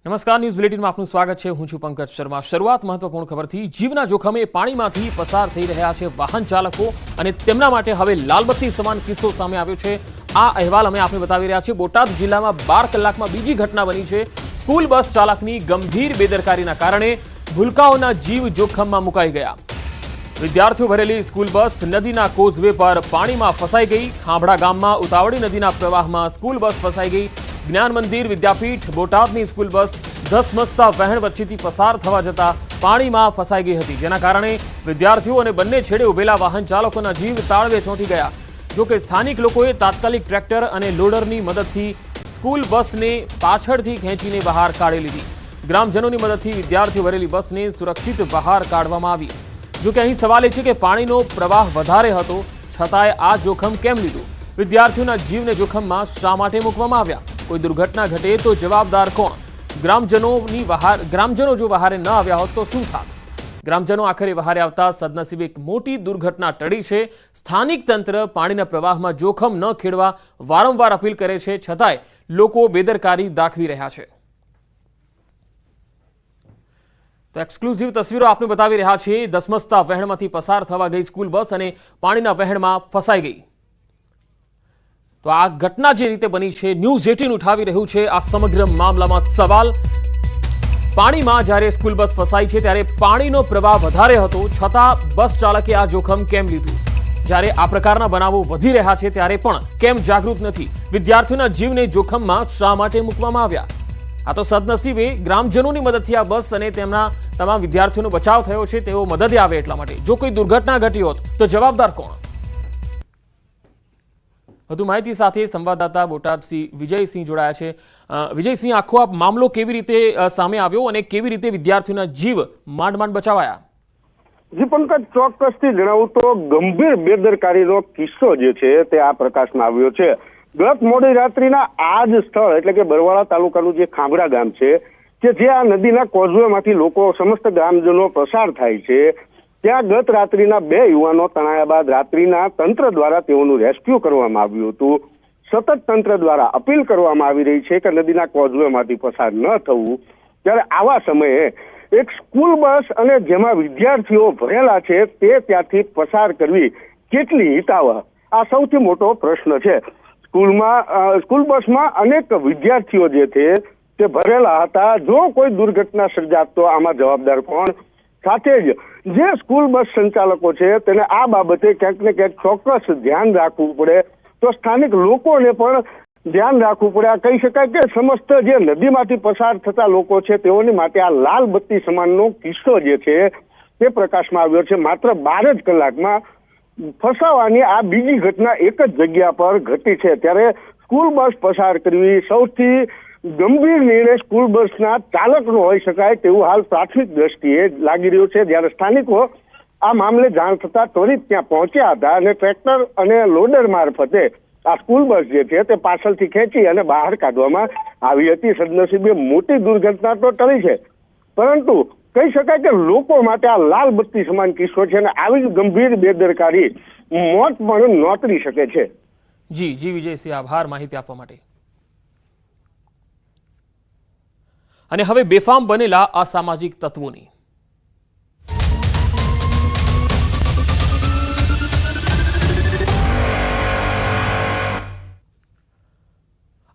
નમસ્કાર, ન્યૂઝ બુલેટિનમાં આપનું સ્વાગત છે। હું છું પંકજ શર્મા। શરૂઆત મહત્વપૂર્ણ ખબરથી। જીવના જોખમે પાણીમાંથી પસાર થઈ રહ્યા છે વાહન ચાલકો અને તેમના માટે હવે લાલબત્તી સમાન કિસ્સો સામે આવ્યો છે। આ અહેવાલ અમે આપને બતાવી રહ્યા છીએ। બોટાદ જિલ્લામાં 12 કલાકમાં બીજી ઘટના બની છે। સ્કૂલ બસ ચાલકની ગંભીર બેદરકારીના કારણે ભૂલકાઓના જીવ જોખમમાં મુકાઈ ગયા। વિદ્યાર્થીઓ ભરેલી સ્કૂલ બસ નદીના કોઝવે પર પાણીમાં ફસાઈ ગઈ। ખાંભડા ગામમાં ઉતાવળી નદીના પ્રવાહમાં સ્કૂલ બસ ફસાઈ ગઈ। જ્ઞાન મંદિર વિદ્યાપીઠ બોટાદની સ્કૂલ બસ ધસમસતા વહેણ વચ્ચેથી પસાર થવા જતા પાણીમાં ફસાઈ ગઈ હતી, જેના કારણે વિદ્યાર્થીઓ અને બંને છેડે ઉભેલા વાહન ચાલકોના જીવ તાળવે ચોંટી ગયા। જોકે સ્થાનિક લોકોએ તાત્કાલિક ટ્રેક્ટર અને લોડરની મદદથી સ્કૂલ બસને પાછળથી ખેંચીને બહાર કાઢી લીધી। ગ્રામજનોની મદદથી વિદ્યાર્થીઓ ભરેલી બસને સુરક્ષિત બહાર કાઢવામાં આવી। જોકે અહીં સવાલ એ છે કે પાણીનો પ્રવાહ વધારે હતો છતાંય આ જોખમ કેમ લીધું? વિદ્યાર્થીઓના જીવને જોખમમાં શા માટે મૂકવામાં આવ્યા? કોઈ દુર્ઘટના ઘટે તો જવાબદાર કોણ? ગ્રામજનો જો વહારે ન આવ્યા હોત તો શું થાત? ગ્રામજનો આખરે વહારે આવતા સદનસીબે એક મોટી દુર્ઘટના ટળી છે। સ્થાનિક તંત્ર પાણીના પ્રવાહમાં જોખમ ન ખેડવા વારંવાર અપીલ કરે છે, છતાંય લોકો બેદરકારી દાખવી રહ્યા છે। તો એક્સક્લુઝિવ તસવીરો આપને બતાવી રહ્યા છીએ। ધસમસતા વહેણમાંથી પસાર થવા ગઈ સ્કૂલ બસ અને પાણીના વહેણમાં ફસાઈ ગઈ। તો આ ઘટના જે રીતે બની છે, ન્યૂઝ 18 ઉઠાવી રહ્યું છે આ સમગ્ર મામલામાં સવાલ। પાણીમાં જ્યારે સ્કૂલ બસ ફસાઈ છે ત્યારે પાણીનો પ્રવાહ વધારે હતો છતાં બસ ચાલકે આ જોખમ કેમ લીધું? જ્યારે આ પ્રકારના બનાવો વધી રહ્યા છે ત્યારે પણ કેમ જાગૃત નથી? વિદ્યાર્થીઓના જીવને જોખમમાં શા માટે મૂકવામાં આવ્યા? આ તો સદનસીબે ગ્રામજનોની મદદથી આ બસ અને તેમના તમામ વિદ્યાર્થીઓનો બચાવ થયો છે, તેઓ મદદે આવે એટલા માટે। જો કોઈ દુર્ઘટના ઘટી હોત તો જવાબદાર કોણ? વધુ માહિતી સાથે સંવાદદાતા બોટાદથી વિજયસિંહ જોડાયા છે। વિજયસિંહ, આખો આ મામલો કેવી રીતે સામે આવ્યો અને કેવી રીતે વિદ્યાર્થીઓના જીવ માંડ બચાવાયા? જી પંકજ, ચોક્કસથી જણાવું તો ગંભીર બેદરકારીનો કિસ્સો જે છે તે આ પ્રકાશમાં આવ્યો છે। ગત મોડી રાત્રિના આ જ સ્થળ એટલે કે બરવાળા તાલુકાનું જે ખાંભડા ગામ છે કે જે આ નદીના કોઝવેમાંથી લોકો સમસ્ત ગ્રામજનો પસાર થાય છે, ત્યાં ગત રાત્રિના 2 યુવાનો તણાયા બાદ રાત્રિના તંત્ર દ્વારા તેઓનું રેસ્ક્યુ કરવામાં આવ્યું હતું। સતત તંત્ર દ્વારા અપીલ કરવામાં આવી રહી છે કે નદીના કોઝવેમાંથી પસાર ન થવું। ત્યારે આવા સમયે એક સ્કૂલ બસ અને જેમાં વિદ્યાર્થીઓ ભરેલા છે તે ત્યાંથી પસાર કરવી કેટલી હિતાવહ, આ સૌથી મોટો પ્રશ્ન છે। સ્કૂલ બસમાં અનેક વિદ્યાર્થીઓ જે છે તે ભરેલા હતા। જો કોઈ દુર્ઘટના સર્જાત તો આમાં જવાબદાર કોણ? સાથે જ જે સ્કૂલ બસ સંચાલકો છે તેને આ બાબતે ક્યાંક ને ક્યાંક ચોક્કસ ધ્યાન રાખવું પડે। તો સ્થાનિક લોકોને પણ ધ્યાન રાખવું પડે। આ કહી શકાય કે સમસ્ત જે નદીમાંથી પસાર થતા લોકો છે તેઓની માટે આ લાલ બત્તી સમાનનો કિસ્સો જે છે તે પ્રકાશમાં આવ્યો છે। માત્ર 12 જ કલાકમાં ફસાવાની આ બીજી ઘટના એક જ જગ્યા પર ઘટી છે। ત્યારે સ્કૂલ બસ પસાર કરવી સૌથી ગંભીર નિર્ણય સ્કૂલ બસના ચાલકનો હોઈ શકાય તેવું હાલ પ્રાથમિક દ્રષ્ટિએ લાગી રહ્યું છે। જ્યારે સ્થાનિકો આ મામલે જાણ થતા ત્વરિત ત્યાં પહોંચ્યા હતા અને ટ્રેક્ટર અને લોડર મારફતે આ સ્કૂલ બસ જે છે તે પાછળથી ખેંચી અને બહાર કાઢવામાં આવી હતી। સદનસીબે મોટી દુર્ઘટના તો ટળી છે, પરંતુ કહી શકાય કે લોકો માટે આ લાલ બત્તી સમાન કિસ્સો છે અને આવી ગંભીર બેદરકારી મોત પણ નોતરી શકે છે। જી વિજયસિંહ, આભાર માહિતી આપવા માટે। અને હવે બેફામ બનેલા અસામાજિક તત્વોની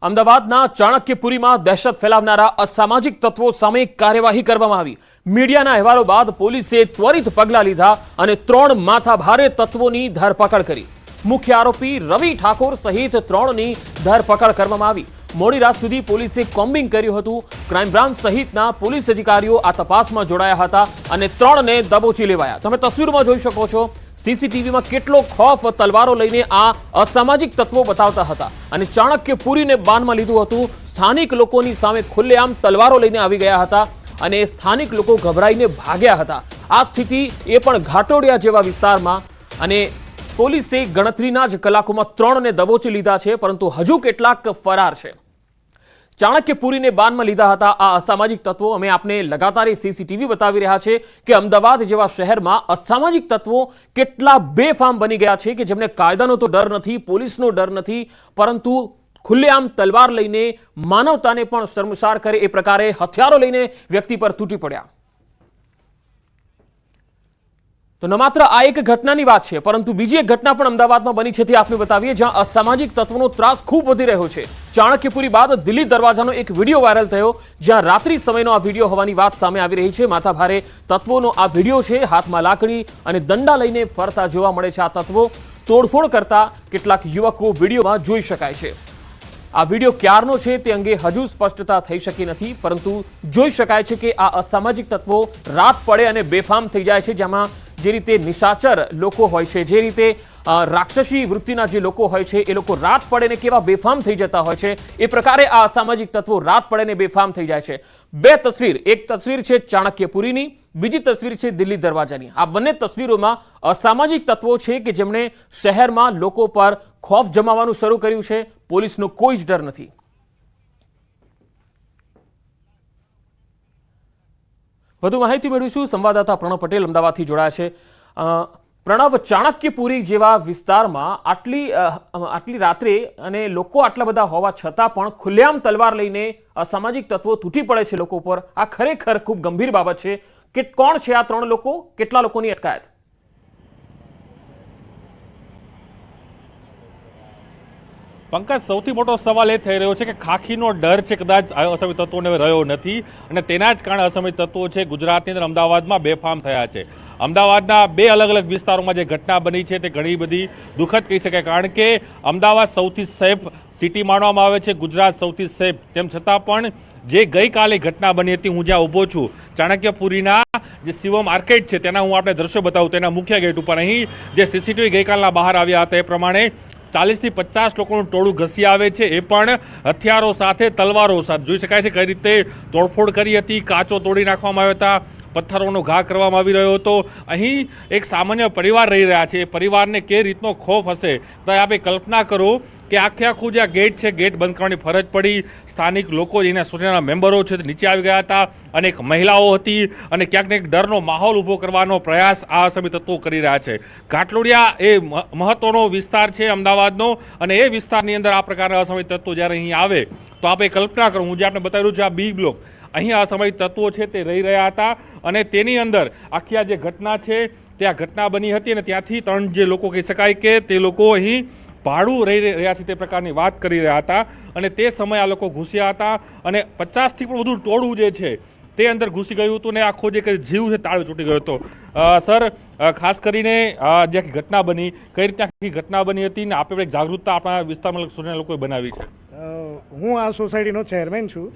અમદાવાદના ચાણક્યપુરીમાં દહેશત ફેલાવનારા અસામાજિક તત્વો સામે કાર્યવાહી કરવામાં આવી। મીડિયાના અહેવાલો બાદ પોલીસે ત્વરિત પગલાં લીધા અને 3 માથાભારે તત્વોની ધરપકડ કરી। મુખ્ય આરોપી રવિ ઠાકોર સહિત 3ની ધરપકડ કરવામાં આવી। મોડી રાત સુધી પોલીસે કોમ્બિંગ કર્યું હતું। ક્રાઇમ બ્રાન્ચ સહિતના પોલીસ અધિકારીઓ આ તપાસમાં જોડાયા હતા અને 3ને દબોચી લેવાયા। તમે તસવીરમાં જોઈ શકો છો, સીસીટીવીમાં કેટલો ખૌફ તલવારો લઈને આ અસામાજિક તત્વો બતાવતા હતા અને ચાણક્યપુરીને બાનમાં લીધું હતું। સ્થાનિક લોકોની સામે ખુલ્લેઆમ તલવારો લઈને આવી ગયા હતા અને સ્થાનિક લોકો ગભરાઈને ભાગ્યા હતા। આ સ્થિતિ એ પણ ઘાટોડિયા જેવા વિસ્તારમાં, અને પોલીસે ગણતરીના જ કલાકોમાં 3ને દબોચી લીધા છે, પરંતુ હજુ કેટલાક ફરાર છે। ચાણક્યપુરીને બાનમાં લીધા હતા આ અસામાજિક તત્વો। અમે આપને લગાતાર સીસીટીવી બતાવી રહ્યા છે કે અમદાવાદ જેવા શહેરમાં અસામાજિક તત્વો કેટલા બેફામ બની ગયા છે કે જેમને કાયદાનો તો ડર નથી, પોલીસનો ડર નથી, પરંતુ ખુલ્લેઆમ તલવાર લઈને માનવતાને પણ શર્મસાર કરે એ પ્રકારે હથિયારો લઈને વ્યક્તિ પર તૂટી પડ્યા. તો ન માત્ર આ એક ઘટનાની વાત છે, પરંતુ બીજી એક ઘટના પણ અમદાવાદમાં બની છે તે આપને બતાવીએ, જ્યાં અસામાજિક તત્વોનો ત્રાસ ખૂબ વધી રહ્યો છે. ચાણક્યપુરી બાદ દિલ્હી દરવાજાનો એક વિડીયો વાયરલ થયો, જ્યાં રાત્રિ સમયનો આ વિડીયો હોવાની વાત સામે આવી રહી છે. માથાભારે તત્વોનો આ વિડીયો છે. હાથમાં લાકડી અને દંડા લઈને ફરતા જોવા મળે છે આ તત્વો. તોડફોડ કરતા કેટલાક યુવકો વિડીયોમાં જોઈ શકાય છે. આ વિડીયો ક્યારનો છે તે અંગે હજુ સ્પષ્ટતા થઈ શકી નથી, પરંતુ જોઈ શકાય છે કે આ અસામાજિક તત્વો રાત પડે અને બેફામ થઈ જાય છે. જેમાં જે રીતે નિશાચર લોકો હોય છે, જે રીતે રાક્ષસી વૃત્તિના જે લોકો હોય છે, એ લોકો રાત પડે ને કેવા બેફામ થઈ જતા હોય છે, એ પ્રકારે આ અસામાજિક તત્વો રાત પડે ને બેફામ થઈ જાય છે. બે તસવીર, એક તસવીર છે ચાણક્યપુરીની, બીજી તસવીર છે દિલ્હી દરવાજાની. આ બંને તસવીરોમાં અસામાજિક તત્વો છે કે જેમણે શહેરમાં લોકો પર ખોફ જમાવવાનું શરૂ કર્યું છે. પોલીસનો કોઈ જ ડર નથી. વધુ માહિતી મેળવીશું. સંવાદદાતા પ્રણવ પટેલ અમદાવાદથી જોડાયા છે. પ્રણવ, ચાણક્યપુરી જેવા વિસ્તારમાં આટલી રાત્રે અને લોકો આટલા બધા હોવા છતાં પણ ખુલ્લેઆમ તલવાર લઈને અસામાજિક તત્વો તૂટી પડે છે લોકો પર, આ ખરેખર ખૂબ ગંભીર બાબત છે. કે કોણ છે આ ત્રણ લોકો? કેટલા લોકોની અટકાયત? પંકજ, સૌથી મોટો સવાલ એ થઈ રહ્યો છે કે ખાખીનો ડર છે કદાચ અસામિત તત્વોને રહ્યો નથી, અને તેના જ કારણે અસામિત તત્વો છે ગુજરાતની અંદર અમદાવાદમાં બેફામ થયા છે. અમદાવાદના બે અલગ અલગ વિસ્તારોમાં જે ઘટના બની છે તે ઘણી બધી દુઃખદ કહી શકાય, કારણ કે અમદાવાદ સૌથી સેફ સિટી માનવામાં આવે છે, ગુજરાત સૌથી સેફ. તેમ છતાં પણ જે ગઈકાલે ઘટના બની હતી, હું જ્યાં ઊભો છું ચાણક્યપુરીના જે શિવમ માર્કેટ છે તેના હું આપણે દ્રશ્યો બતાવું. તેના મુખ્ય ગેટ ઉપર અહીં જે સીસીટીવી ગઈકાલના બહાર આવ્યા હતા એ પ્રમાણે 40 થી 50 લોકોનું ટોળું ઘસી આવે છે, એ પણ હથિયારો સાથે, તલવારો સાથે. જોઈ શકાય છે કઈ રીતે તોડફોડ કરી હતી, કાચો તોડી નાખવામાં આવ્યા હતા, પથ્થરોનો ઘા કરવામાં આવી રહ્યો હતો. અહીં એક સામાન્ય પરિવાર રહી રહ્યા છે, એ પરિવારને કે રીતનો ખોફ હશે તો આપણે કલ્પના કરો કે આખું જે આ ગેટ છે, ગેટ બંધ કરવાની ફરજ પડી. સ્થાનિક લોકો, જેના સોસાયટીના મેમ્બરો છે તે નીચે આવી ગયા હતા, અનેક મહિલાઓ હતી, અને ક્યાંક ને ડરનો માહોલ ઊભો કરવાનો પ્રયાસ આ અસામિત તત્વો કરી રહ્યા છે. ઘાટલોડિયા એ મહત્વનો વિસ્તાર છે અમદાવાદનો, અને એ વિસ્તારની અંદર આ પ્રકારના અસામિત તત્વો જ્યારે અહીં આવે તો આપણે કલ્પના કરો, હું જે આપણે બતાવી રહ્યું છું આ બી બ્લોક, અહીં અસામિત તત્વો છે તે રહી રહ્યા હતા, અને તેની અંદર આખી આ જે ઘટના છે ત્યાં ઘટના બની હતી, અને ત્યાંથી ત્રણ જે લોકો કહી શકાય કે તે લોકો અહીં ભાડું રહી રહ્યા છે તે પ્રકારની વાત કરી રહ્યા હતા. અને તે સમયે આ લોકો ઘૂસ્યા હતા, અને 50 થી પણ વધુ ટોળું જે છે તે અંદર ઘૂસી ગયું હતું, ને આખો જે જીવ છે તાળો છૂટી ગયો હતો. સર, ખાસ કરીને જે આખી ઘટના બની, કઈ રીતે આખી ઘટના બની હતી, ને આપણે એક જાગૃતતા આપણા વિસ્તારમાં લોકોએ બનાવી છે? હું આ સોસાયટીનો ચેરમેન છું.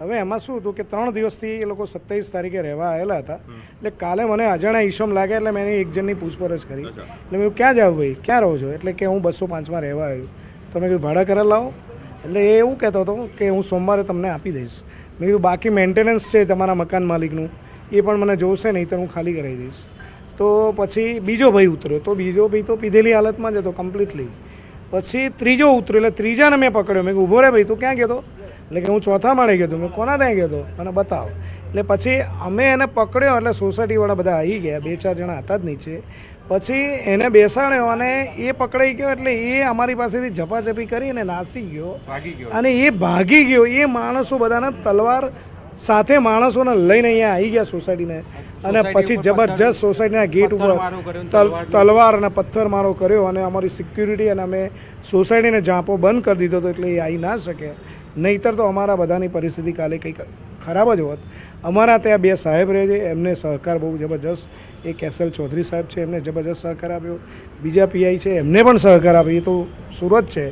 હવે એમાં શું હતું કે 3 દિવસથી એ લોકો 27 તારીખે રહેવા આવેલા હતા. એટલે કાલે મને અજાણ્યા ઈસમ લાગ્યા, એટલે મેં એક જણની પૂછપરછ કરી. એટલે મેં ક્યાં જાવ ભાઈ, ક્યાં રહો છો? એટલે કે હું 205માં રહેવા આવ્યું. તો મેં કીધું ભાડા કરેલા લાવો. એટલે એ એવું કહેતો હતો કે હું સોમવારે તમને આપી દઈશ. મેં કીધું બાકી મેન્ટેનન્સ છે તમારા મકાન માલિકનું, એ પણ મને જોશે નહીં તો હું ખાલી કરાવી દઈશ. તો પછી બીજો ભાઈ ઉતર્યો, તો બીજો ભાઈ તો પીધેલી હાલતમાં જ હતો કમ્પ્લીટલી. પછી ત્રીજો ઉતર્યો, એટલે ત્રીજાને મેં પકડ્યો. મેં ઊભો રહે ભાઈ, તું ક્યાં ગયો? એટલે કે હું ચોથા માળે ગયો હતો. મેં કોના ત્યાં ગયો હતો મને બતાવો. એટલે પછી અમે એને પકડ્યો, એટલે સોસાયટીવાળા બધા આવી ગયા, 2-4 જણા હતા જ નીચે. પછી એને બેસાડ્યો, અને એ પકડાઈ ગયો, એટલે એ અમારી પાસેથી ઝપાઝપી કરીને નાસી ગયો, અને એ ભાગી ગયો. એ માણસો બધાને તલવાર સાથે માણસોને લઈને અહીંયા આવી ગયા સોસાયટીને, અને પછી જબરજસ્ત સોસાયટીના ગેટ ઉપર તલવાર અને પથ્થરમારો કર્યો, અને અમારી સિક્યુરિટી અને અમે સોસાયટીને જાંપો બંધ કરી દીધો હતો, એટલે એ આવી ના શકે. નહીંતર તો અમારા બધાની પરિસ્થિતિ કાલે કંઈક ખરાબ જ હોત. અમારા ત્યાં 2 સાહેબ રહે છે, એમને સહકાર બહુ જબરજસ્ત. એક SL ચૌધરી સાહેબ છે, એમને જબરજસ્ત સહકાર આપ્યો. બીજા PI છે, એમને પણ સહકાર આપ્યો. એ તો સુરત છે,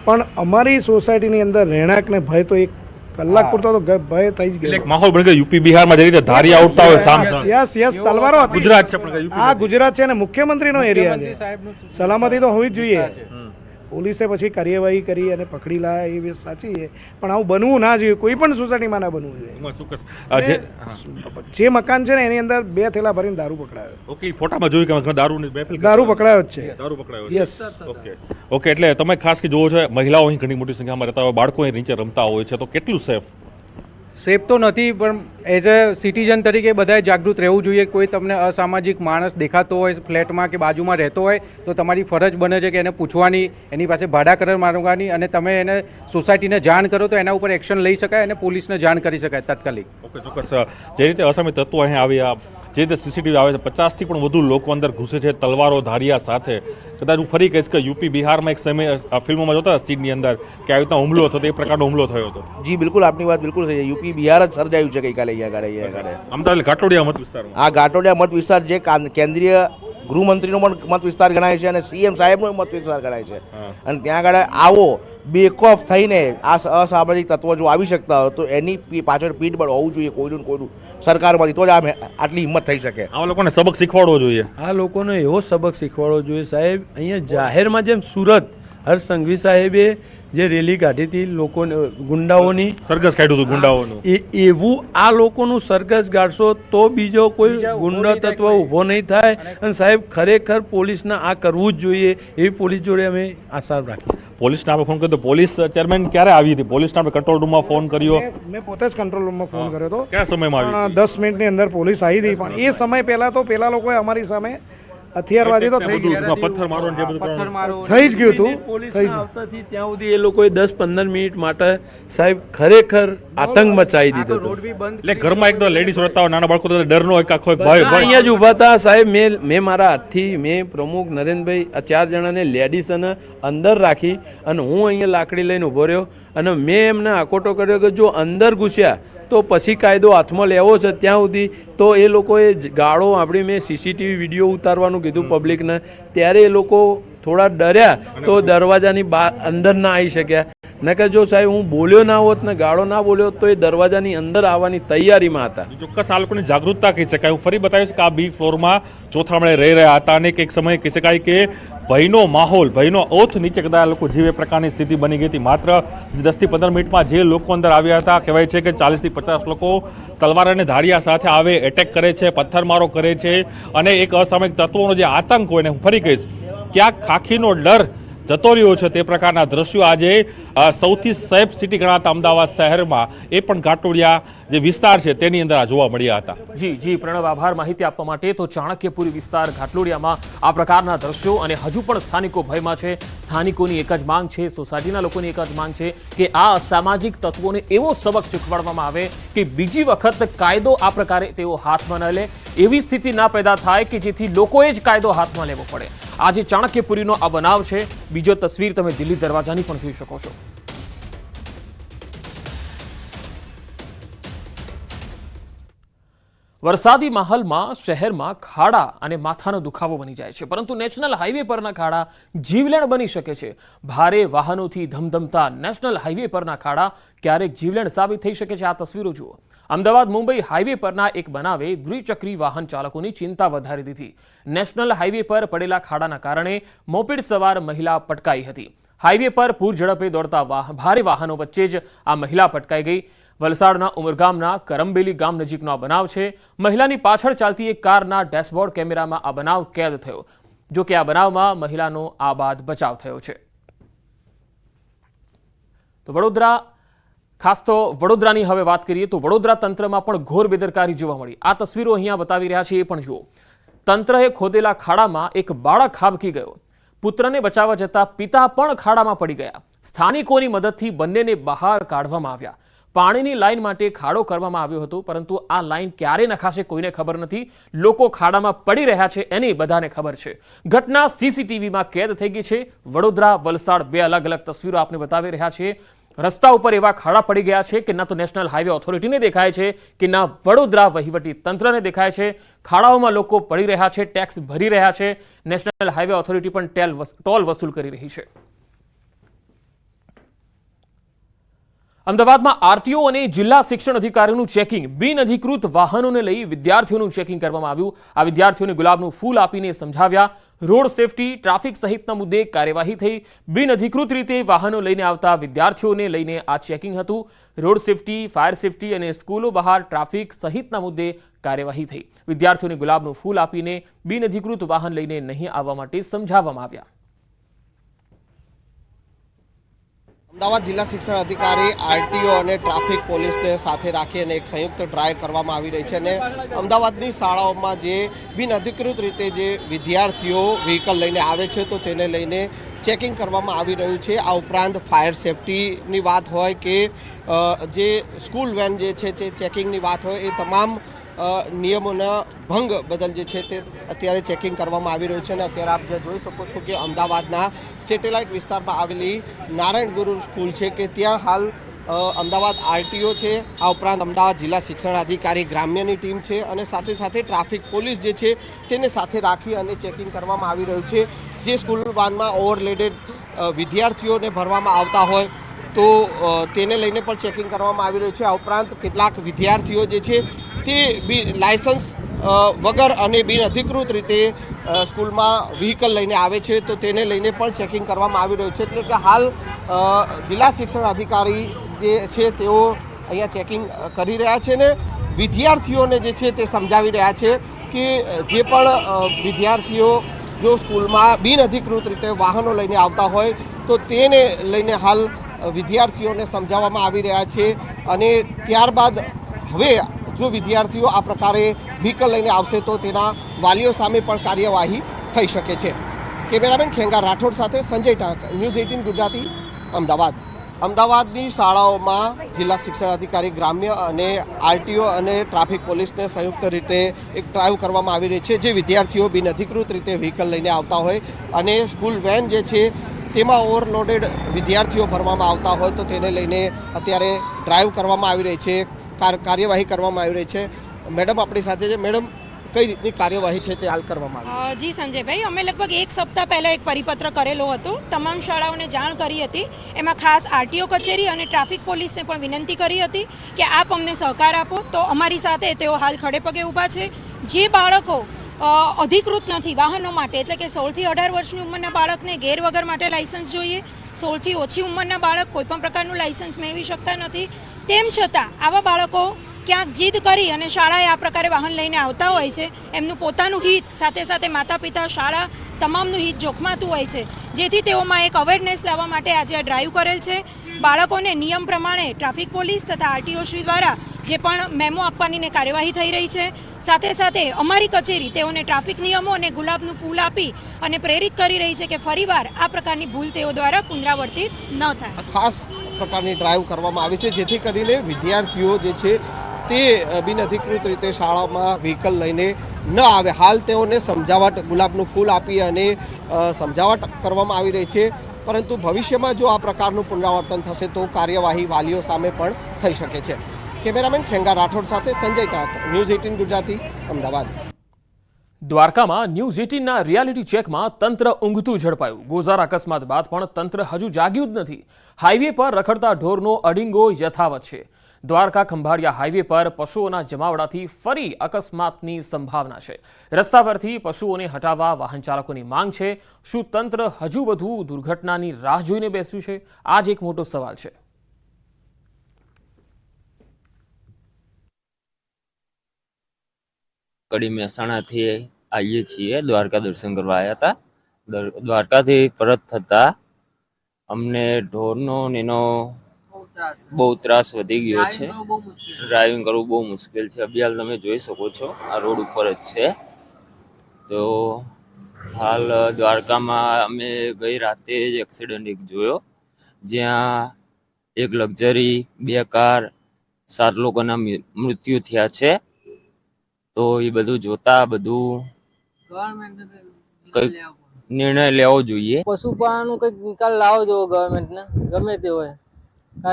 પણ અમારી સોસાયટીની અંદર રહેણાંકને ભય તો એક કલાક પૂરતો તો ભય થઈ જ ગયો. માહોલ બની ગયો. UP બિહારમાં જે રીતે ધારી આવતા હોય સામ યસ તલવારો ગુજરાત છે, આ ગુજરાત છે, અને મુખ્યમંત્રીનો એરિયા છે. સલામતી તો હોવી જ જોઈએ. પોલીસે પછી કાર્યવાહી કરી અને પકડી લાયા, એ સાચી છે, પણ આવું બનવું ના જોઈએ, કોઈ પણ સોસાયટીમાં ના બનવું જોઈએ. જે મકાન છે ને એની અંદર 2 થેલા ભરીને દારૂ પકડાયો. ઓકે, ફોટામાં જોયું કે દારૂ પકડાયો જ છે. દારૂ પકડાયો. યસ. ઓકે, એટલે તમે ખાસ કે જોવો છો, મહિલાઓ અહીં ઘણી મોટી સંખ્યામાં રહેતા હોય, બાળકો અહીં નીચે રમતા હોય છે, તો કેટલું સેફ? સેફ તો નથી, પણ એઝ અ સિટીઝન તરીકે બધાએ જાગૃત રહેવું જોઈએ. કોઈ તમને અસામાજિક માણસ દેખાતો હોય ફ્લેટમાં કે બાજુમાં રહેતો હોય તો તમારી ફરજ બને છે કે એને પૂછવાની, એની પાસે ભાડા કરાર માંગવાની, અને તમે એને સોસાયટીને જાણ કરો તો એના ઉપર એક્શન લઈ શકાય અને પોલીસને જાણ કરી શકાય તાત્કાલિક. ઓકે, ચોક્કસ. જે રીતે અસામી તત્વો અહીં આવ્યા, જે રીતે સીસીટીવી આવે છે, 50થી પણ વધુ લોકો અંદર ઘૂસે છે તલવારો ધારિયા સાથે. કદાચ હું ફરી કહીશ કે યુપી બિહારમાં એક સમય ફિલ્મોમાં જોતા સીનની અંદર કે આવી રીતના હુમલો થતો, એ પ્રકારનો હુમલો થયો હતો. જી બિલકુલ, આપની વાત બિલકુલ છે. યુપી બિહાર જ સર્જાયું છે ગઈકાલે અહીંયા આગળ. અમદાવાદ ઘાટોડિયા મત વિસ્તારમાં આ ઘાટોડિયા મત વિસ્તાર જે કેન્દ્રીય ગૃહમંત્રીનો પણ મત વિસ્તાર ગણાય છે અને સીએમ સાહેબનો મત વિસ્તાર ગણાય છે. અને ત્યાં આગળ આવો બેકોફ થઈને આ અસામાજિક તત્વો જો આવી શકતા હોય તો એની પાછળ પીઠબળ હોવું જોઈએ કોઈનું સરકારમાંથી, તો જ આટલી હિંમત થઈ શકે. આવા લોકોને સબક શીખવાડવો જોઈએ. આ લોકોને એવો સબક શીખવાડવો જોઈએ સાહેબ. અહીંયા જાહેરમાં જેમ સુરત હર્ષ સંઘવી સાહેબે જે રેલી કાઢી હતી લોકોને ગુંડાઓની, સરઘસ કાઢ્યું હતું ગુંડાઓનું, એવું આ લોકોનું સરઘસ ગાળશો તો બીજો કોઈ ગુંડા તત્વ ઊભો નહીં થાય. અને સાહેબ ખરેખર પોલીસને આ કરવું જ જોઈએ એવી પોલીસ જોડે અમે આશા રાખીએ. પોલીસને આપણે ફોન કર્યો તો પોલીસ ચેરમેન ક્યારે આવી હતી? પોલીસને આપણે કંટ્રોલ રૂમમાં ફોન કર્યો. મેં પોતે જ કંટ્રોલ રૂમમાં ફોન કર્યો હતો. કયા સમયમાં આવી? 10 મિનિટની અંદર પોલીસ આવી હતી, પણ એ સમય પહેલા તો પેલા લોકોએ અમારી સામે હથિયારબાજી તો થઈ ગઈ, પથ્થર મારો ને જે બધું થઈ જ ગયું હતું. પોલીસના આવતાથી ત્યાં સુધી એ લોકોએ 10-15 મિનિટ માટે સાહેબ ખરેખર આતંક મચાવી દીધો હતો. એટલે ઘરમાં એકદમ લેડીઝ રહેતા હોય, નાના બાળકો તો ડરનો એક આખો એક ભય અહીંયા જ ઉભા હતા સાહેબ. મેં મારા હાથથી મેં પ્રમુખ નરેન્દ્રભાઈ આ 4 જણાને લેડીઝ અને અંદર રાખી અને હું અહીંયા લાકડી લઈને ઉભો રહ્યો અને મેં એમને આકોટો કર્યો કે જો અંદર ઘૂસ્યા તો પછી કાયદો હાથમાં લેવો છે. ત્યાં સુધી તો એ લોકોએ ગાળો આપણી, મેં સીસીટીવી વિડીયો ઉતારવાનું કીધું પબ્લિકને, ત્યારે એ લોકો થોડા ડર્યા તો દરવાજાની અંદર ના આવી શક્યા. ને કે જો સાહેબ હું બોલ્યો ના હોત ને ગાળો ના બોલ્યો હોત તો એ દરવાજાની અંદર આવવાની તૈયારીમાં હતા. ચોક્કસ આ લોકોની જાગૃતતા કહી શકાય. હું ફરી બતાવીશ કે આ બી ફ્લોરમાં ચોથા માળે રહી રહ્યા હતા અને એક સમયે કહી શકાય કે ભયનો માહોલ, ભયનો ઓથ નીચે કદાચ લોકો જીવે પ્રકારની સ્થિતિ બની ગઈ હતી. માત્ર 10થી 15 મિનિટમાં જે લોકો અંદર આવ્યા હતા, કહેવાય છે કે 40થી 50 લોકો તલવાર અને ધારિયા સાથે આવે, એટેક કરે છે, પથ્થરમારો કરે છે અને એક અસામયિક તત્વોનો જે આતંક હોય ને, હું ફરી કહીશ ક્યાંક ખાખીનો ડર જતો રહ્યો છે. તે પ્રકારના દ્રશ્યો આજે સૌથી સેફ સિટી ગણાતા અમદાવાદ શહેરમાં, એ પણ ઘાટોડિયા જે વિસ્તાર છે તેની અંદર આ જોવા મળ્યા હતા. જી પ્રણવ, આભાર માહિતી આપવા માટે. તો ચાણક્યપુરી વિસ્તાર ઘાટલોડિયામાં આ પ્રકારના દ્રશ્યો, અને હજુ પણ સ્થાનિકો ભયમાં છે. સ્થાનિકોની એક જ માંગ છે, સોસાયટીના લોકોની એક જ માંગ છે કે આ અસામાજિક તત્વોને એવો સબક શીખવાડવામાં આવે કે બીજી વખત કાયદો આ પ્રકારે તેઓ હાથમાં ન લે, એવી સ્થિતિ ના પેદા થાય કે જેથી લોકોએ જ કાયદો હાથમાં લેવો પડે. આજે ચાણક્યપુરીનો આ બનાવ છે. બીજો તસવીર તમે દિલ્હી દરવાજાની પણ જોઈ શકો છો. વરસાદી માહોલમાં શહેરમાં ખાડા અને માથાનો દુખાવો બની જાય છે, પરંતુ નેશનલ હાઈવે પરના ખાડા જીવલેણ બની શકે છે. ભારે વાહનોથી ધમધમતા નેશનલ હાઈવે પરના ખાડા ક્યારેક જીવલેણ સાબિત થઈ શકે છે. આ તસવીરો જુઓ. અમદાવાદ મુંબઈ હાઈવે પરના એક બનાવે દ્વિચક્રી વાહન ચાલકોની ચિંતા વધારી દીધી. નેશનલ હાઈવે પર પડેલા ખાડાના કારણે મોપેડ સવાર મહિલા પટકાઈ હતી. હાઈવે પર પૂર ઝડપે દોડતા ભારે વાહનો વચ્ચે જ આ મહિલા પટકાઈ ગઈ. વલસાડના ઉમરગામના કરમબેલી ગામ નજીકનો આ બનાવ છે. મહિલાની પાછળ ચાલતી એક કારના ડેશબોર્ડ કેમેરામાં આ બનાવ કેદ થયો. જો કે આ બનાવમાં મહિલાનો આબાદ બચાવ થયો છે. તો વડોદરા, ખાસ તો વડોદરાની હવે વાત કરીએ તો વડોદરા તંત્રમાં પણ ઘોર બેદરકારી જોવા મળી. આ તસવીરો અહીંયા બતાવી રહ્યા છે, એ પણ જુઓ. તંત્રએ ખોદેલા ખાડામાં એક બાળક ખાબકી ગયો. પુત્રને બચાવવા જતા પિતા પણ ખાડામાં પડી ગયા. સ્થાનિકોની મદદથી બંનેને બહાર કાઢવામાં આવ્યા. પાણીની લાઈન માટે ખાડો કરવામાં આવ્યો હતો, પરંતુ આ લાઈન ક્યારે નખાશે કોઈને ખબર નથી. લોકો ખાડામાં પડી રહ્યા છે એની બધાને ખબર છે. ઘટના સીસીટીવીમાં કેદ થઈ ગઈ છે. વડોદરા, વલસાડ, બે અલગ અલગ તસવીરો આપને બતાવી રહ્યા છે. રસ્તા ઉપર એવા ખાડા પડી ગયા છે કે ના તો નેશનલ હાઈવે ઓથોરિટીને દેખાય છે કે ના વડોદરા વહીવટી તંત્રને દેખાય છે. ખાડાઓમાં લોકો પડી રહ્યા છે, ટેક્સ ભરી રહ્યા છે. નેશનલ હાઈવે ઓથોરિટી પણ ટોલ વસૂલ કરી રહી છે. અમદાવાદમાં આરટીઓ અને જિલ્લા શિક્ષણ અધિકારીઓનું ચેકિંગ. બિનઅધિકૃત વાહનોને લઈ વિદ્યાર્થીઓનું ચેકિંગ કરવામાં આવ્યું. આ વિદ્યાર્થીઓને ગુલાબનું ફૂલ આપીને સમજાવ્યા. રોડ સેફટી, ટ્રાફિક સહિતના મુદ્દે કાર્યવાહી થઈ. બિનઅધિકૃત રીતે વાહનો લઈને આવતા વિદ્યાર્થીઓને લઈને આ ચેકિંગ હતું. રોડ સેફટી, ફાયર સેફટી અને સ્કૂલો બહાર ટ્રાફિક સહિતના મુદ્દે કાર્યવાહી થઈ. વિદ્યાર્થીઓને ગુલાબનું ફૂલ આપીને બિનઅધિકૃત વાહન લઈને નહીં આવવા માટે સમજાવવામાં આવ્યા. અમદાવાદ જિલ્લા શિક્ષણ અધિકારી આરટીઓ અને ટ્રાફિક પોલીસને સાથે રાખી અને એક સંયુક્ત ડ્રાઈવ કરવામાં આવી રહી છે અને અમદાવાદની શાળાઓમાં જે બિનઅધિકૃત રીતે જે વિદ્યાર્થીઓ વ્હીકલ લઈને આવે છે તો તેને લઈને ચેકિંગ કરવામાં આવી રહ્યું છે। આ ઉપરાંત ફાયર સેફટીની વાત હોય કે જે સ્કૂલ વેન જે છે તે ચેકિંગની વાત હોય એ તમામ નિયમોના ભંગ બદલ જે છે તે અત્યારે ચેકિંગ કરવામાં આવી રહ્યું છે અને અત્યારે આપ જે જોઈ શકો છો કે અમદાવાદના સેટેલાઇટ વિસ્તારમાં આવેલી નારાયણ ગુરુ સ્કૂલ છે કે ત્યાં હાલ અમદાવાદ આરટીઓ છે, આ ઉપરાંત અમદાવાદ જિલ્લા શિક્ષણ અધિકારી ગ્રામ્યની ટીમ છે અને સાથે સાથે ટ્રાફિક પોલીસ જે છે તેને સાથે રાખી અને ચેકિંગ કરવામાં આવી રહ્યું છે। જે સ્કૂલ વાનમાં ઓવરલોડેડ વિદ્યાર્થીઓને ભરવામાં આવતા હોય તો તેને લઈને પણ ચેકિંગ કરવામાં આવી રહ્યું છે। આ ઉપરાંત કેટલાક વિદ્યાર્થીઓ જે છે તે લાયસન્સ વગર અને બિનઅધિકૃત રીતે સ્કૂલમાં વ્હીકલ લઈને આવે છે તો તેને લઈને પણ ચેકિંગ કરવામાં આવી રહ્યું છે। એટલે કે હાલ જિલ્લા શિક્ષણ અધિકારી જે છે તેઓ અહીંયા ચેકિંગ કરી રહ્યા છે ને વિદ્યાર્થીઓને જે છે તે સમજાવી રહ્યા છે કે જે પણ વિદ્યાર્થીઓ જો સ્કૂલમાં બિનઅધિકૃત રીતે વાહનો લઈને આવતા હોય તો તેને લઈને હાલ વિદ્યાર્થીઓને સમજાવવામાં આવી રહ્યા છે અને ત્યારબાદ હવે જો વિદ્યાર્થીઓ આ પ્રકારે વ્હીકલ લઈને આવશે તો તેના વાલીઓ સામે પણ કાર્યવાહી થઈ શકે છે। કેમેરામેન ખેંગા રાઠોડ સાથે સંજય ટાંક, ન્યૂઝ 18 ગુજરાતી, અમદાવાદ। અમદાવાદની શાળાઓમાં જિલ્લા શિક્ષણ અધિકારી ગ્રામ્ય અને આરટીઓ અને ટ્રાફિક પોલીસને સંયુક્ત રીતે એક ડ્રાઈવ કરવામાં આવી રહી છે જે વિદ્યાર્થીઓ બિનઅધિકૃત રીતે વ્હીકલ લઈને આવતા હોય અને સ્કૂલ વેન જે છે તેમાં ઓવરલોડેડ વિદ્યાર્થીઓ ભરવામાં આવતા હોય તો તેને લઈને અત્યારે ડ્રાઈવ કરવામાં આવી રહી છે, કાર્યવાહી કરવામાં આવી રહી છે। મેડમ આપણી સાથે છે, મેડમ કઈ રીતની કાર્યવાહી છે તે હાલ કરવામાં આવી? જી સંજયભાઈ, અમે લગભગ એક સપ્તાહ પહેલાં એક પરિપત્ર કરેલો હતો, તમામ શાળાઓને જાણ કરી હતી। એમાં ખાસ આરટીઓ કચેરી અને ટ્રાફિક પોલીસને પણ વિનંતી કરી હતી કે આપ અમને સહકાર આપો તો અમારી સાથે તેઓ હાલ ખડે પગે ઊભા છે। જે બાળકો અધિકૃત નથી વાહનો માટે, એટલે કે 16 થી 18 વર્ષની ઉંમરના બાળકને ગેર વગર માટે લાયસન્સ જોઈએ, 16 થી ઓછી ઉંમરના બાળક કોઈપણ પ્રકારનું લાયસન્સ મેળવી શકતા નથી, તેમ છતાં આવા બાળકો ક્યાંક જીદ કરી અને શાળાએ આ પ્રકારે વાહન લઈને આવતા હોય છે, એમનું પોતાનું હિત સાથે સાથે માતા પિતા શાળા તમામનું હિત જોખમાતું હોય છે, જેથી તેઓમાં એક અવેરનેસ લાવવા માટે આજે આ ડ્રાઈવ કરેલ છે। બાળકોને નિયમ પ્રમાણે ટ્રાફિક પોલીસ તથા આરટીઓ શ્રી દ્વારા જે પણ મેમો આપવાની કાર્યવાહી થઈ રહી છે, સાથે સાથે અમારી કચેરી તેઓને ટ્રાફિક નિયમો અને ગુલાબનું ફૂલ આપી અને પ્રેરિત કરી રહી છે કે ફરીવાર આ પ્રકારની ભૂલ તેઓ દ્વારા પુનરાવર્તિત ન થાય। ખાસ પ્રકારની ડ્રાઈવ કરવામાં આવી છે જેથી કરીને વિદ્યાર્થીઓ જે છે તે બિનઅધિકૃત રીતે શાળામાં વ્હીકલ લઈને ન આવે। હાલ તેઓને સમજાવટ ગુલાબનું ફૂલ આપી અને સમજાવટ કરવામાં આવી રહી છે, પરંતુ ભવિષ્યમાં જો આ પ્રકારનું પુનરાવર્તન થશે તો કાર્યવાહી વાલીઓ સામે પણ થઈ શકે છે। કેમેરામેન ખેંગા રાઠોડ સાથે સંજય ટાંક, ન્યૂઝ 18 ગુજરાતી, અમદાવાદ। દ્વારકામાં ન્યૂઝ 18ના રિયાલિટી ચેકમાં તંત્ર ઊંઘતું ઝડપાયું। ગોઝાર અકસ્માત બાદ પણ તંત્ર હજુ જાગ્યું જ નથી। હાઈવે પર રખડતા ઢોરનો અડીંગો યથાવત છે। દ્વારકા ખંભાળિયા હાઈવે પર પશુઓના જમાવડાથી ફરી અકસ્માતની સંભાવના છે। રસ્તા પરથી પશુઓને હટાવવા વાહન ચાલકોની માંગ છે। શું તંત્ર હજુ વધુ દુર્ઘટનાની રાહ જોઈને બેસ્યું છે? આ જ એક મોટો સવાલ છે। કડી મહેસાણાથી આવીએ છીએ, દ્વારકા દર્શન કરવા આવ્યા હતા। દ્વારકાથી પરત થતા અમને ઢોરનો એનો બહુ ત્રાસ વધી ગયો છે। ડ્રાઇવિંગ કરવું બહુ મુશ્કેલ છે। અભિયાલ તમે જોઈ શકો છો, આ રોડ ઉપર જ છે। તો હાલ દ્વારકામાં અમે ગઈ રાતે જ એક્સિડન્ટ એક જોયો, જ્યાં એક લક્ઝરી, 2 કાર, 7 લોકોના મૃત્યુ થયા છે। તો એ બધું જોતા બધું કંઈક નિર્ણય લેવો જોઈએ। પશુપાલનનું કંઈક નિકાલ લાવો જોઈએ ગવર્મેન્ટને, ગમે તે હોય।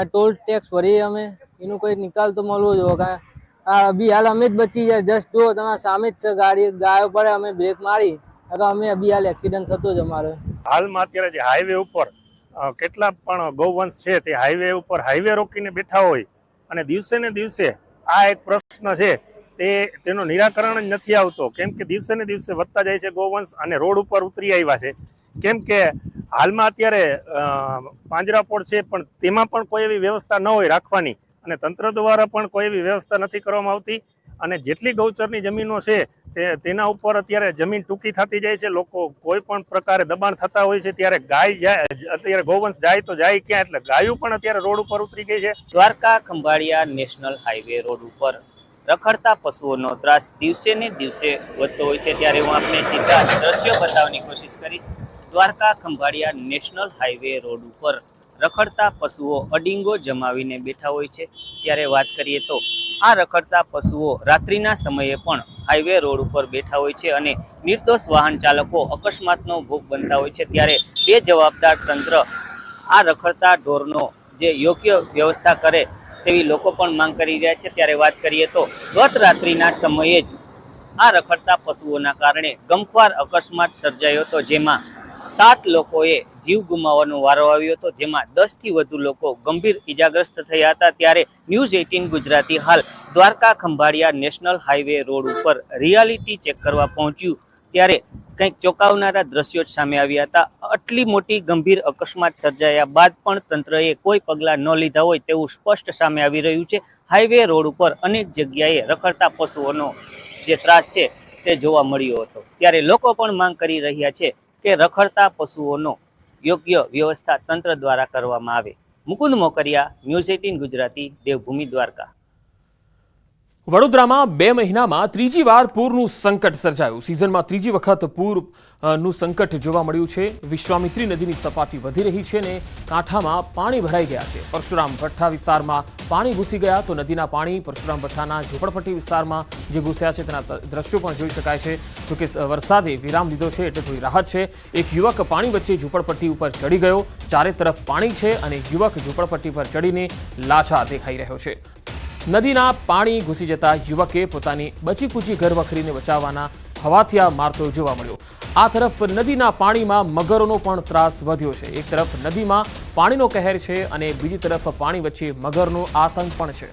ટોલ ટેક્સ ભરીએ અમે, એનું કંઈક નિકાલ તો મળવો જોઈએ। આ અભી હાલ અમે જ બચી જાય, જસ્ટ જો તમારા સામે જ છે ગાડી, ગાયો પડે અમે બ્રેક મારી, અમે અભી હાલ એક્સિડન્ટ થતો જ અમારે। હાલમાં અત્યારે જે હાઈવે ઉપર કેટલા પણ ગૌવંશ છે તે હાઈવે ઉપર હાઈવે રોકીને બેઠા હોય અને દિવસે ને દિવસે આ એક પ્રશ્ન છે તેનું નિરાકરણ જ નથી આવતો, કેમ કે દિવસે ને દિવસે વધતા જાય છે ગૌવંશ અને રોડ ઉપર ઉતરી આવ્યા છે। કેમ કે હાલમાં અત્યારે પાંજરાપોળ છે પણ તેમાં પણ કોઈ એવી વ્યવસ્થા ન હોય રાખવાની, અને તંત્ર દ્વારા પણ કોઈ એવી વ્યવસ્થા નથી કરવામાં આવતી। અને જેટલી ગૌચરની જમીનો છે તેના ઉપર અત્યારે જમીન ટૂંકી થતી જાય છે. લોકો કોઈ પણ પ્રકારે દબાણ થતા હોય છે ત્યારે ગાય જાય, અત્યારે ગૌવંશ જાય તો જાય ક્યાં, એટલે ગાયો પણ અત્યારે રોડ ઉપર ઉતરી ગઈ છે. Dwarka Khambhalia national highway road ઉપર રખડતા પશુઓનો ત્રાસ દિવસે ને દિવસે વધતો હોય છે, ત્યારે હું આપને સીધા દ્રશ્યો બતાવવાની કોશિશ કરીશ. Dwarka Khambhalia national highway road ઉપર રખડતા પશુઓ અડીંગો જમાવીને બેઠા હોય છે. ત્યારે વાત કરીએ તો આ રખડતા પશુઓ રાત્રિના સમયે પણ હાઈવે રોડ ઉપર બેઠા હોય છે અને નિર્દોષ વાહન ચાલકો અકસ્માતનો ભોગ બનતા હોય છે. ત્યારે બે જવાબદાર તંત્ર આ રખડતા ઢોરનો જે યોગ્ય વ્યવસ્થા કરે તેવી લોકો પણ માંગ કરી રહ્યા છે. ત્યારે વાત કરીએ તો ગત રાત્રિના સમયે જ આ રખડતા પશુઓના કારણે ગમખ્વાર અકસ્માત સર્જાયો હતો, જેમાં 7 લોકોએ જીવ ગુમાવવાનો વારો આવ્યો હતો, જેમાં 10 થી વધુ લોકો ગંભીર ઈજાગ્રસ્ત થયા હતા. ત્યારે ન્યૂઝ 18 ગુજરાતી હાલ Dwarka Khambhalia national highway road ઉપર રિયાલિટી ચેક કરવા પહોંચ્યું, ત્યારે કંઈક ચોંકાવનારા દ્રશ્યો સામે આવ્યા હતા. આટલી મોટી ગંભીર અકસ્માત સર્જાયા બાદ પણ તંત્રએ કોઈ પગલાં ન લીધા હોય તેવું સ્પષ્ટ સામે આવી રહ્યું છે. હાઈવે રોડ ઉપર અનેક જગ્યાએ રખડતા પશુઓનો જે ત્રાસ છે તે જોવા મળ્યો હતો. ત્યારે લોકો પણ માંગ કરી રહ્યા છે કે રખડતા પશુઓનો યોગ્ય વ્યવસ્થા તંત્ર દ્વારા કરવામાં આવે. મુકુંદ મોકરિયા, ન્યૂઝ 18 ગુજરાતી, દેવભૂમિ, દ્વારકા. વડોદરામાં 2 મહિનામાં ત્રીજી વાર પૂરનું સંકટ સર્જાયું. સિઝનમાં ત્રીજી વખત પૂરનું સંકટ જોવા મળ્યું છે. વિશ્વામિત્રી નદીની સપાટી વધી રહી છે અને કાંઠામાં પાણી ભરાઈ ગયા છે. પરશુરામ ભઠ્ઠા વિસ્તારમાં પાણી ઘૂસી ગયા તો નદીના પાણી પરશુરામ ભઠ્ઠાના ઝૂંપડપટ્ટી વિસ્તારમાં જે ઘૂસ્યા છે તેના દ્રશ્યો પણ જોઈ શકાય છે. જોકે વરસાદે વિરામ લીધો છે એટલે થોડી રાહત છે. એક યુવક પાણી વચ્ચે ઝૂંપડપટ્ટી ઉપર ચડી ગયો. ચારે તરફ પાણી છે અને યુવક ઝૂંપડપટ્ટી પર ચડીને લાચાર દેખાઈ રહ્યો છે. નદીના પાણી ઘૂસી જતા યુવકે પોતાની બચીકૂચી ઘરવખરીને બચાવવાના હવાથિયા મારતો જોવા મળ્યો. આ તરફ નદીના પાણીમાં મગરોનો પણ ત્રાસ વધ્યો છે. એક તરફ નદીમાં પાણીનો કહેર છે અને બીજી તરફ પાણી વચ્ચે મગરનો આતંક પણ છે.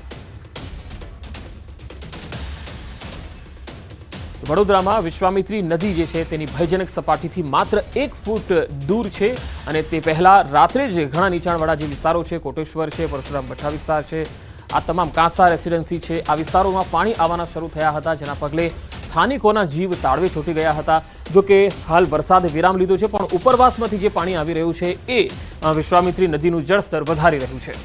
વડોદરામાં વિશ્વામિત્રી નદી જે છે તેની ભયજનક સપાટીથી માત્ર 1 ફૂટ દૂર છે અને તે પહેલા રાત્રે જ ઘણા નીચાણવાળા જે વિસ્તારો છે, કોટેશ્વર છે, પરશુરામ ભઠ્ઠા વિસ્તાર છે, આ તમામ કાંસા રેસિડેન્સી છે, આ વિસ્તારોમાં પાણી આવવાના શરૂ થયા હતા, જેના પગલે સ્થાનિકોના જીવ તાળવે ચોંટી ગયા હતા. જો કે હાલ વરસાદે વિરામ લીધો છે, પણ ઉપરવાસમાંથી જે પાણી આવી રહ્યું છે એ વિશ્વામિત્રી નદીનું જળસ્તર વધારી રહ્યું છે.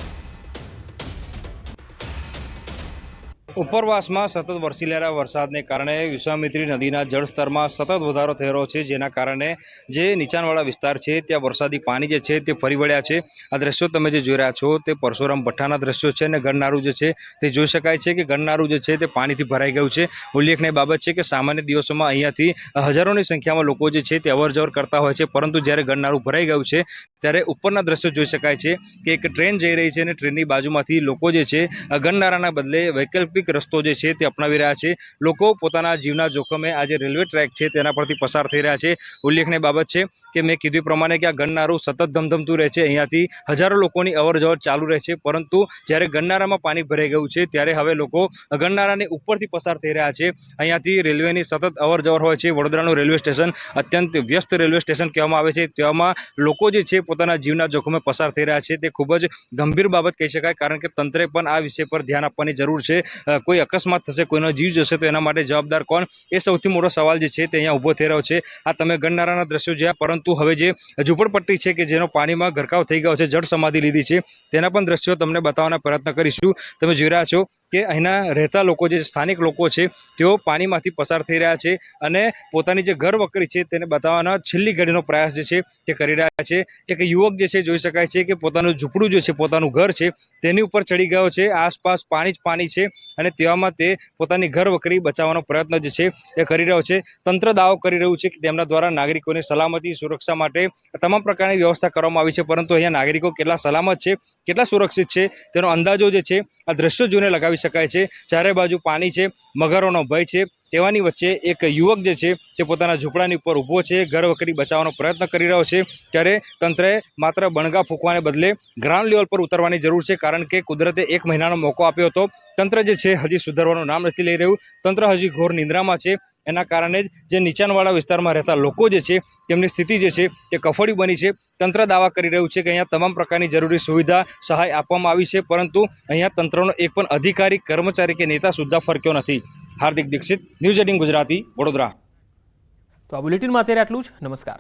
ઉપરવાસમાં સતત વરસી રહેલા વરસાદને કારણે વિશ્વામિત્રી નદીના જળસ્તરમાં સતત વધારો થઈ રહ્યો છે, જેના કારણે જે નીચાણવાળા વિસ્તાર છે ત્યાં વરસાદી પાણી જે છે તે ફરી વળ્યા છે. આ દ્રશ્યો તમે જે જોઈ રહ્યા છો તે પરશુરામ ભઠ્ઠાના દ્રશ્યો છે અને ગણનારું જે છે તે જોઈ શકાય છે કે ગણનારું જે છે તે પાણીથી ભરાઈ ગયું છે. ઉલ્લેખનીય બાબત છે કે સામાન્ય દિવસોમાં અહીંયાથી હજારોની સંખ્યામાં લોકો જે છે તે અવરજવર કરતા હોય છે, પરંતુ જ્યારે ગણનારું ભરાઈ ગયું છે ત્યારે ઉપરના દ્રશ્યો જોઈ શકાય છે કે એક ટ્રેન જઈ રહી છે અને ટ્રેનની બાજુમાંથી લોકો જે છે ગણનારાના બદલે વૈકલ્પિક રસ્તો જે છે તે અપનાવી રહ્યા છે. લોકો પોતાના જીવના જોખમે આ જે રેલવે ટ્રેક છે તેના પરથી પસાર થઈ રહ્યા છે. ઉલ્લેખનીય બાબત છે કે મેં કીધું પ્રમાણે કે આ ગણનારું સતત ધમધમતું રહે છે. અહીંયાથી હજારો લોકોની અવરજવર ચાલુ રહે છે, પરંતુ જ્યારે ગણનારામાં પાણી ભરાઈ ગયું છે ત્યારે હવે લોકો ગણનારાની ઉપરથી પસાર થઈ રહ્યા છે. અહીંયાથી રેલવેની સતત અવરજવર હોય છે. વડોદરાનું રેલવે સ્ટેશન અત્યંત વ્યસ્ત રેલવે સ્ટેશન કહેવામાં આવે છે, તેવામાં લોકો જે છે પોતાના જીવના જોખમે પસાર થઈ રહ્યા છે. તે ખૂબ જ ગંભીર બાબત કહી શકાય, કારણ કે તંત્રે પણ આ વિષય પર ધ્યાન આપવાની જરૂર છે. કોઈ અકસ્માત થશે, કોઈનો જીવ જશે તો એના માટે જવાબદાર કોણ, એ સૌથી મોટો સવાલ જે છે તે અહીંયા ઊભો થઈ રહ્યો છે. આ તમે ગણનારાના દ્રશ્યો જોયા, પરંતુ હવે જે ઝૂંપડપટ્ટી છે કે જેનો પાણીમાં ગરકાવ થઈ ગયો છે, જળ સમાધિ લીધી છે, તેના પણ દ્રશ્યો તમને બતાવવાના પ્રયત્ન કરીશું. તમે જોઈ રહ્યા છો કે અહીંના રહેતા લોકો જે સ્થાનિક લોકો છે તેઓ પાણીમાંથી પસાર થઈ રહ્યા છે અને પોતાની જે ઘર વકરી છે તેને બતાવવાના છેલ્લી ઘડીનો પ્રયાસ જે છે તે કરી રહ્યા છે. એક યુવક જે છે જોઈ શકાય છે કે પોતાનું ઝૂંપડું જે છે, પોતાનું ઘર છે તેની ઉપર ચડી ગયો છે. આસપાસ પાણી જ પાણી છે અને તેવામાં તે પોતાની ઘર વકરી બચાવવાનો પ્રયત્ન જે છે એ કરી રહ્યો છે. તંત્ર દાવો કરી રહ્યું છે કે તેમના દ્વારા નાગરિકોની સલામતી સુરક્ષા માટે તમામ પ્રકારની વ્યવસ્થા કરવામાં આવી છે, પરંતુ અહીંયા નાગરિકો કેટલા સલામત છે, કેટલા સુરક્ષિત છે તેનો અંદાજો જે છે આ દ્રશ્યો જોઈને લગાવી શકાય છે. ચારે બાજુ પાણી છે, મગરોનો ભય છે, તેવાની વચ્ચે એક યુવક જે છે તે પોતાના ઝૂંપડાની ઉપર ઊભો છે, ઘર વકરી બચાવવાનો પ્રયત્ન કરી રહ્યો છે. ત્યારે તંત્રએ માત્ર બણગા ફૂંકવાને બદલે ગ્રાઉન્ડ લેવલ પર ઉતરવાની જરૂર છે, કારણ કે કુદરતે 1 મહિનાનો મોકો આપ્યો હતો. તંત્ર જે છે હજી સુધારવાનું નામ નથી લઈ રહ્યું. તંત્ર હજી ઘોર નિંદ્રામાં છે. એના કારણે જ જે નીચાણવાળા વિસ્તારમાં રહેતા લોકો જે છે તેમની સ્થિતિ જે છે તે કફોડી બની છે. તંત્ર દાવા કરી રહ્યું છે કે અહીંયા તમામ પ્રકારની જરૂરી સુવિધા સહાય આપવામાં આવી છે, પરંતુ અહીંયા તંત્રનો એક પણ અધિકારી, કર્મચારી કે નેતા સુદ્ધા ફરક્યો નથી. હાર્દિક દીક્ષિત, ન્યૂઝ 18 ગુજરાતી, વડોદરા. તો આ બુલેટિનમાં અત્યારે આટલું જ. નમસ્કાર.